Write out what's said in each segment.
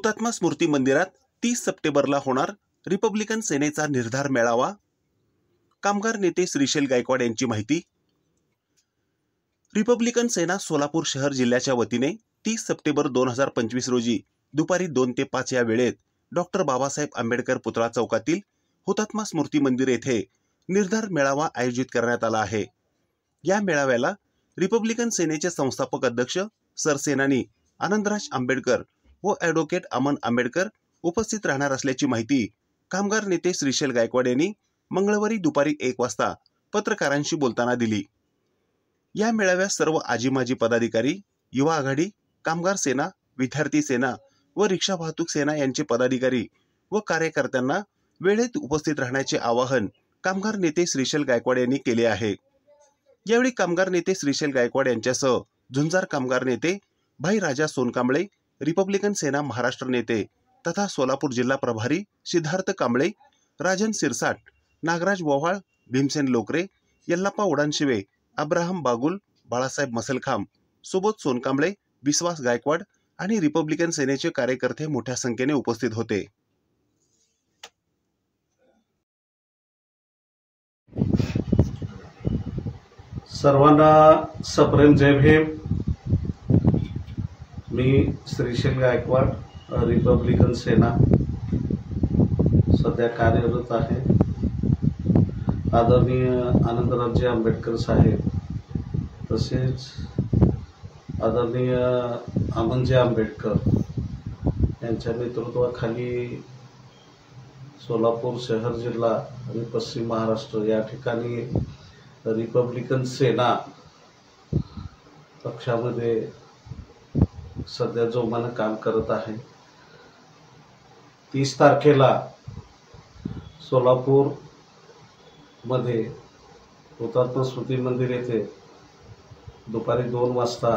हुतात्मा स्मृती मंदिरात 30 सप्टेंबरला होणार रिपब्लिकन सेनेचा निर्धार मेळावा। कामगार नेते श्रीशैल गायकवाड यांची माहिती। रिपब्लिकन सेना सोलापूर शहर जिल्ह्याच्या वतीने 30 सप्टेंबर 2025 रोजी दुपारी 2 ते 5 या वेळेत डॉक्टर बाबासाहेब आंबेडकर पुतळा चौकातील हुतात्मा स्मृती मंदिर येथे निर्धार मेळावा आयोजित करण्यात आला आहे। या मेळाव्याला रिपब्लिकन सेनेचे संस्थापक अध्यक्ष सरसेनानी आनंदराज आंबेडकर व ॲडव्होकेट अमन आंबेडकर उपस्थित राहणार असल्याची माहिती कामगार नेते श्रीशैल गायकवाड यांनी मंगळवारी दुपारी 1 वाजता पत्रकारांशी बोलताना दिली। या मेळाव्यात सर्व आजी-माजी पदाधिकारी, युवा आघाडी, कामगार सेना, विद्यार्थी सेना व रिक्षा वाहतूक सेना यांचे पदाधिकारी व कार्यकर्त्यांना वेळेत उपस्थित राहण्याचे आवाहन कामगार नेते श्रीशैल गायकवाड यांनी केले आहे। यावेळी कामगार नेते श्रीशैल गायकवाड यांच्यासह झुंजार कामगार नेते भाई राजा सोनकांबळे, रिपब्लिकन सेना महाराष्ट्र नेते तथा सोलापूर जिल्हा प्रभारी सिद्धार्थ कांबळे, राजन सिरसाट, नागराज वव्हाळ, भीमसेन लोकरे, यल्लाप्पा उडानशिवे, अब्राहम बागुल, बाळासाहेब मसलखांब, सुबोध सोनकांबळे, विश्वास गायकवाड आणि रिपब्लिकन सेनेचे कार्यकर्ते मोठ्या संख्येने उपस्थित होते। सर्वांना सप्रेम जय भीम। मी श्रीशैल गायकवाड, रिपब्लिकन सेना सध्या कार्यरत आहे। आदरणीय आनंदरावजी आंबेडकर साहेब तसेच आदरणीय अमनजी आंबेडकर यांच्या नेतृत्वाखाली सोलापूर शहर जिल्हा आणि पश्चिम महाराष्ट्र या ठिकाणी रिपब्लिकन सेना पक्षामध्ये सध्या जोमानं काम करत आहे। 30 तारखेला सोलापूर मध्ये हुतात्मा स्मृती मंदिर येथे दुपारी 2 वाजता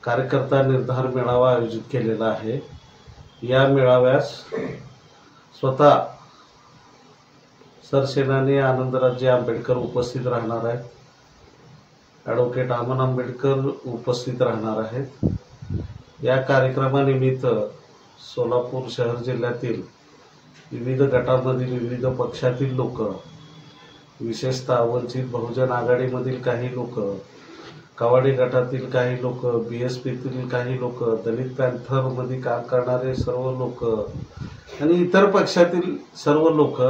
कार्यकर्ता निर्धार मेळावा आयोजित केलेला आहे। या मेळाव्यास स्वतः सरसेनानी आनंदराजे आंबेडकर उपस्थित राहणार आहेत, ॲडव्होकेट अमन आंबेडकर उपस्थित राहणार आहेत। या कार्यक्रमानिमित्त सोलापूर शहर जिल्ह्यातील विविध गटामधील विविध पक्षातील लोक, विशेषतः वंचित बहुजन आघाडीमधील काही लोक, कवाडी गटातील काही लोक, BSPतील काही लोक, दलित पॅन्थरमध्ये काम करणारे सर्व लोक आणि इतर पक्षातील सर्व लोक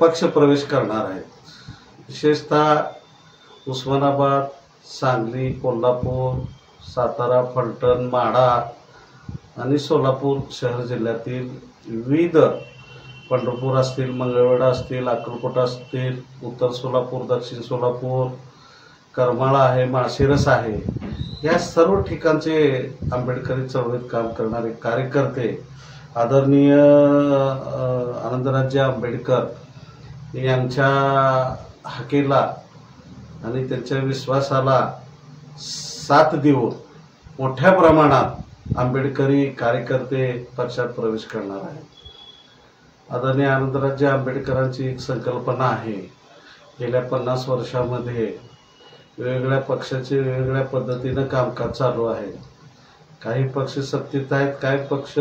पक्ष प्रवेश करणार आहेत। विशेषतः उस्मानाबाद, सांगली, कोल्हापूर, सातारा, फलटण, माढा आणि सोलापूर शहर जिल्ह्यातील विविध पंढरपूर असतील, मंगळवेढा असतील, अक्कलकोट असतील, उत्तर सोलापूर, दक्षिण सोलापूर, करमाळा आहे, माळशिरस आहे, या सर्व ठिकाणचे आंबेडकरी चळवळीत काम करणारे कार्यकर्ते आदरणीय आनंदराजे आंबेडकर यांच्या हाकेला आणि त्यांच्या विश्वासाला साथ देऊन मोठ्या प्रमाणात आंबेडकरी कार्यकर्ते पक्षात प्रवेश करणार आहेत। आदरणीय आनंदराजे आंबेडकरांची एक संकल्पना आहे, गेल्या 50 वर्षामध्ये वेगवेगळ्या पक्षाचे वेगवेगळ्या पद्धतीनं कामकाज चालू आहे। काही पक्ष सत्तेत आहेत, काही पक्ष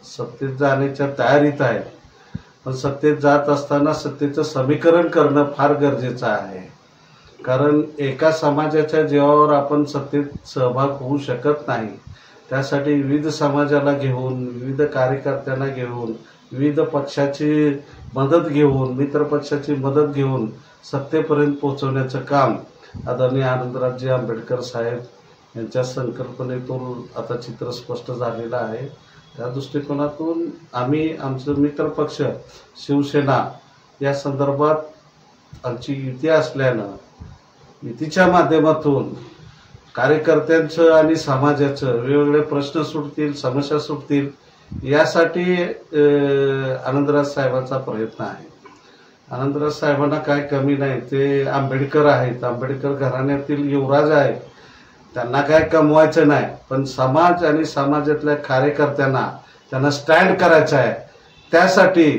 सत्तेत जाण्याच्या तयारीत आहेत, पण सत्तेत जात असताना सत्तेचं समीकरण करणं फार गरजेचं आहे। कारण एका समाजाच्या जीवावर आपण सत्तेत सहभाग होऊ शकत नाही। त्यासाठी विविध समाजाला घेऊन, विविध कार्यकर्त्यांना घेऊन, विविध पक्षाची मदत घेऊन, मित्र पक्षाची मदत घेऊन सत्तेपर्यंत पोहोचवण्याचं काम आदरणीय आनंदराजे आंबेडकर साहेब यांच्या संकल्पनेतून आता चित्र स्पष्ट झालेलं आहे। त्या दृष्टिकोनातून आम्ही आमचं मित्र पक्ष शिवसेना या संदर्भात आमची युती असल्यानं युतीच्या माध्यमातून कार्यकर्त्यांचं आणि समाजाचं वेगवेगळे प्रश्न सुटतील, समस्या सुटतील यासाठी आनंदराज साहेबांचा प्रयत्न आहे। आनंदराज साहेबांना काय कमी नाही, ते आंबेडकर आहेत, आंबेडकर घराण्यातील युवराज आहेत, त्यांना काय कमवायचं नाही, पण समाज आणि समाजातल्या कार्यकर्त्यांना त्यांना स्टँड करायचं आहे, त्यासाठी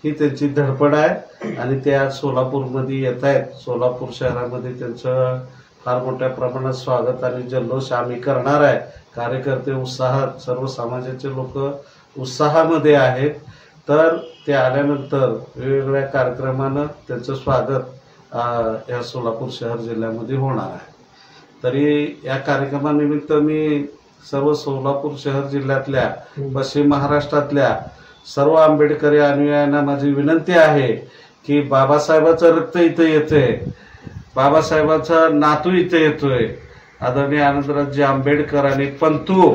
ही त्यांची धडपड आहे। आणि ते आज सोलापूरमध्ये येत आहेत। सोलापूर शहरामध्ये त्यांचं फार मोठ्या प्रमाणात स्वागत आणि जल्लोष आम्ही करणार आहे. कार्यकर्ते उत्साहात, सर्व समाजाचे लोक उत्साहामध्ये आहेत. तर ते आल्यानंतर वेगवेगळ्या कार्यक्रमानं त्यांचं स्वागत या सोलापूर शहर जिल्ह्यामध्ये होणार आहे. तरी या कार्यक्रमानिमित्त मी सर्व सोलापूर शहर जिल्ह्यातल्या, पश्चिम महाराष्ट्रातल्या सर्व आंबेडकरी अनुयायांना माझी विनंती आहे की बाबासाहेबाचं रक्त इथं येते, बाबासाहेबाचा नातू इथे येतोय. आदरणीय आनंदरावजी आंबेडकर आणि पंतू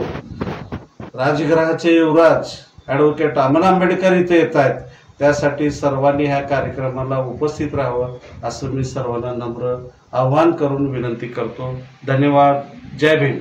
राजगृहाचे युवराज ॲडव्होकेट अमन आंबेडकर इथे येत आहेत. त्यासाठी सर्वांनी ह्या कार्यक्रमाला उपस्थित राहावं असं मी सर्वांना नम्र आवाहन करून विनंती करतो. धन्यवाद. जय भीम.